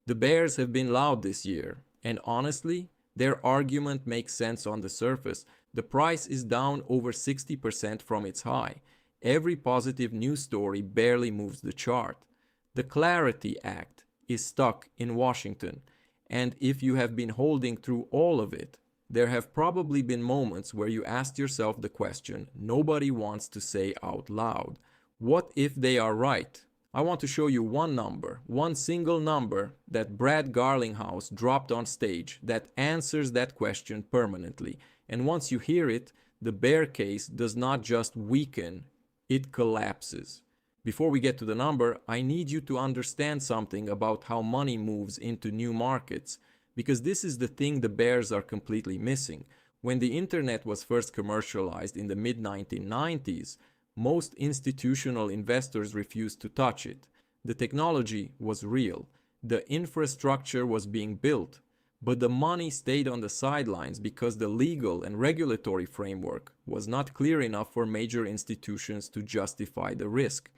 The bears have been loud this year, and honestly, their argument makes sense on the surface. The price is down over 60% from its high. Every positive news story barely moves the chart. The Clarity Act is stuck in Washington, and if you have been holding through all of it, there have probably been moments where you asked yourself the question nobody wants to say out loud. What if they are right? I want to show you one number, one single number that Brad Garlinghouse dropped on stage that answers that question permanently. And once you hear it, the bear case does not just weaken, it collapses. Before we get to the number, I need you to understand something about how money moves into new markets, because this is the thing the bears are completely missing. When the internet was first commercialized in the mid-1990s, most institutional investors refused to touch it. The technology was real. The infrastructure was being built. But the money stayed on the sidelines because the legal and regulatory framework was not clear enough for major institutions to justify the risk.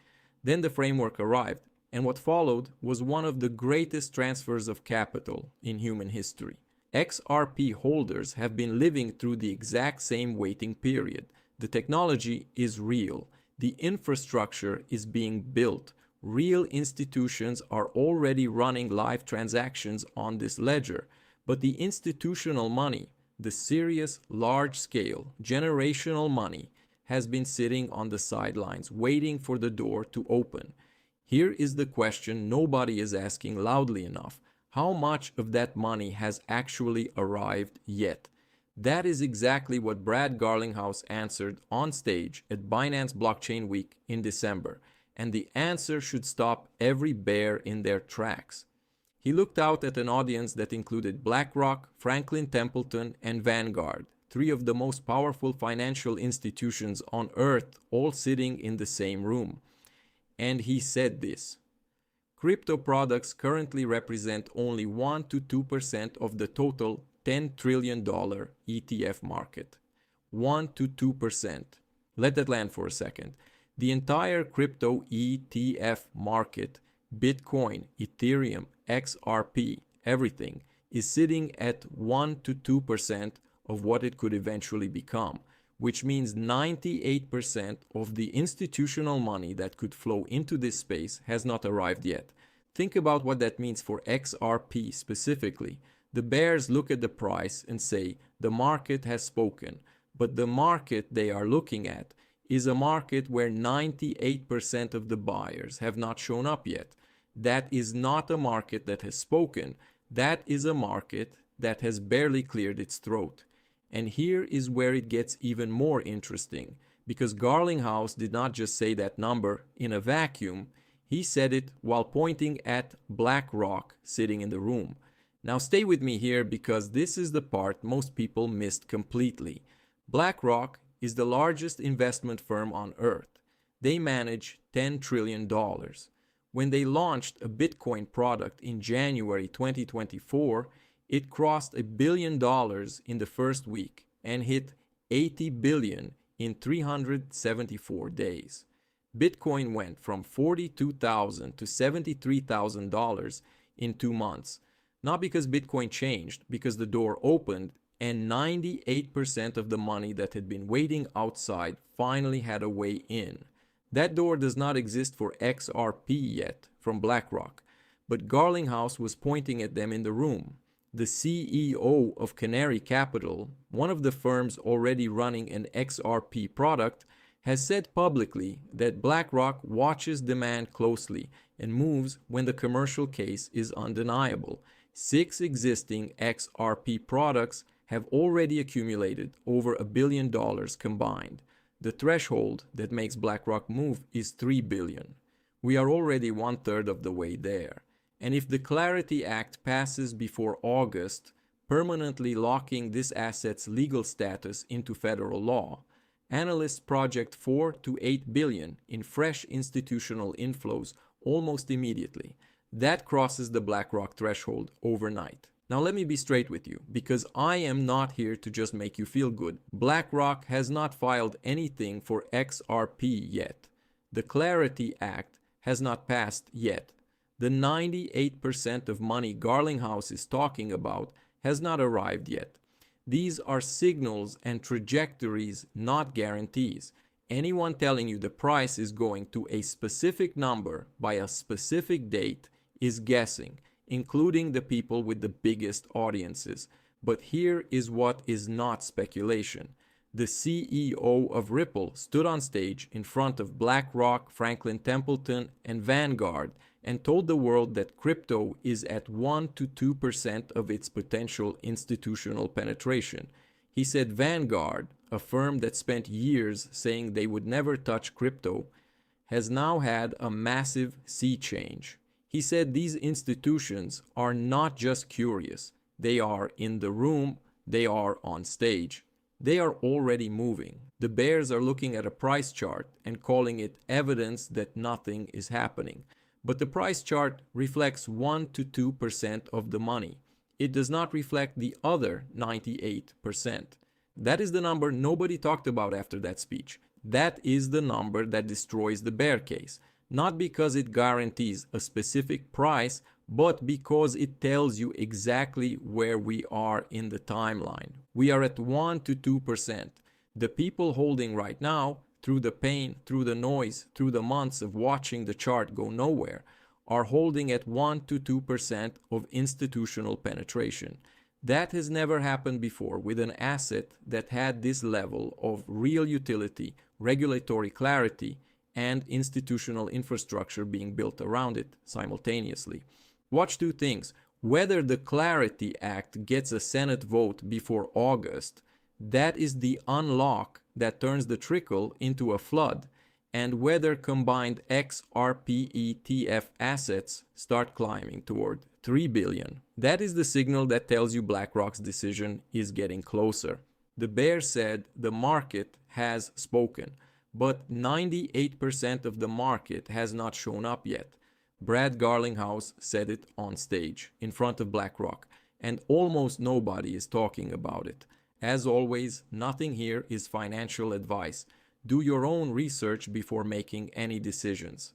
Then the framework arrived, and what followed was one of the greatest transfers of capital in human history. XRP holders have been living through the exact same waiting period. The technology is real. The infrastructure is being built. Real institutions are already running live transactions on this ledger. But the institutional money, the serious, large-scale, generational money, has been sitting on the sidelines, waiting for the door to open. Here is the question nobody is asking loudly enough. How much of that money has actually arrived yet? That is exactly what Brad Garlinghouse answered on stage at Binance Blockchain Week in December, and the answer should stop every bear in their tracks. He looked out at an audience that included BlackRock, Franklin Templeton, and Vanguard, three of the most powerful financial institutions on earth, all sitting in the same room. And he said this: crypto products currently represent only 1 to 2% of the total $10 trillion ETF market. 1 to 2%. Let that land for a second. The entire crypto ETF market, Bitcoin, Ethereum, XRP, everything, is sitting at 1 to 2% of what it could eventually become, which means 98% of the institutional money that could flow into this space has not arrived yet. Think about what that means for XRP specifically. The bears look at the price and say, the market has spoken, but the market they are looking at is a market where 98% of the buyers have not shown up yet. That is not a market that has spoken. That is a market that has barely cleared its throat. And here is where it gets even more interesting, because Garlinghouse did not just say that number in a vacuum. He said it while pointing at BlackRock sitting in the room. Now stay with me here, because this is the part most people missed completely. BlackRock is the largest investment firm on earth. They manage $10 trillion. When they launched a Bitcoin product in January 2024, it crossed $1 billion in the first week and hit $80 billion in 374 days. Bitcoin went from $42,000 to $73,000 in 2 months. Not because Bitcoin changed, because the door opened and 98% of the money that had been waiting outside finally had a way in. That door does not exist for XRP yet from BlackRock, but Garlinghouse was pointing at them in the room. The CEO of Canary Capital, one of the firms already running an XRP product, has said publicly that BlackRock watches demand closely and moves when the commercial case is undeniable. 6 existing XRP products have already accumulated over $1 billion combined. The threshold that makes BlackRock move is $3 billion. We are already 1/3 of the way there. And if the Clarity Act passes before August, permanently locking this asset's legal status into federal law, analysts project $4 to $8 billion in fresh institutional inflows almost immediately. That crosses the BlackRock threshold overnight. Now let me be straight with you, because I am not here to just make you feel good. BlackRock has not filed anything for XRP yet. The Clarity Act has not passed yet. The 98% of money Garlinghouse is talking about has not arrived yet. These are signals and trajectories, not guarantees. Anyone telling you the price is going to a specific number by a specific date is guessing, including the people with the biggest audiences. But here is what is not speculation. The CEO of Ripple stood on stage in front of BlackRock, Franklin Templeton, and Vanguard and told the world that crypto is at 1 to 2% of its potential institutional penetration. He said Vanguard, a firm that spent years saying they would never touch crypto, has now had a massive sea change. He said these institutions are not just curious. They are in the room, they are on stage. They are already moving. The bears are looking at a price chart and calling it evidence that nothing is happening. But the price chart reflects 1 to 2% of the money. It does not reflect the other 98%. That is the number nobody talked about after that speech. That is the number that destroys the bear case. Not because it guarantees a specific price, but because it tells you exactly where we are in the timeline. We are at 1 to 2%. The people holding right now, through the pain, through the noise, through the months of watching the chart go nowhere, are holding at 1 to 2% of institutional penetration. That has never happened before with an asset that had this level of real utility, regulatory clarity, and institutional infrastructure being built around it simultaneously. Watch two things. Whether the Clarity Act gets a Senate vote before August, that is the unlock that turns the trickle into a flood, and whether combined XRP ETF assets start climbing toward 3 billion. That is the signal that tells you BlackRock's decision is getting closer. The bear said the market has spoken, but 98% of the market has not shown up yet. Brad Garlinghouse said it on stage in front of BlackRock, and almost nobody is talking about it. As always, nothing here is financial advice. Do your own research before making any decisions.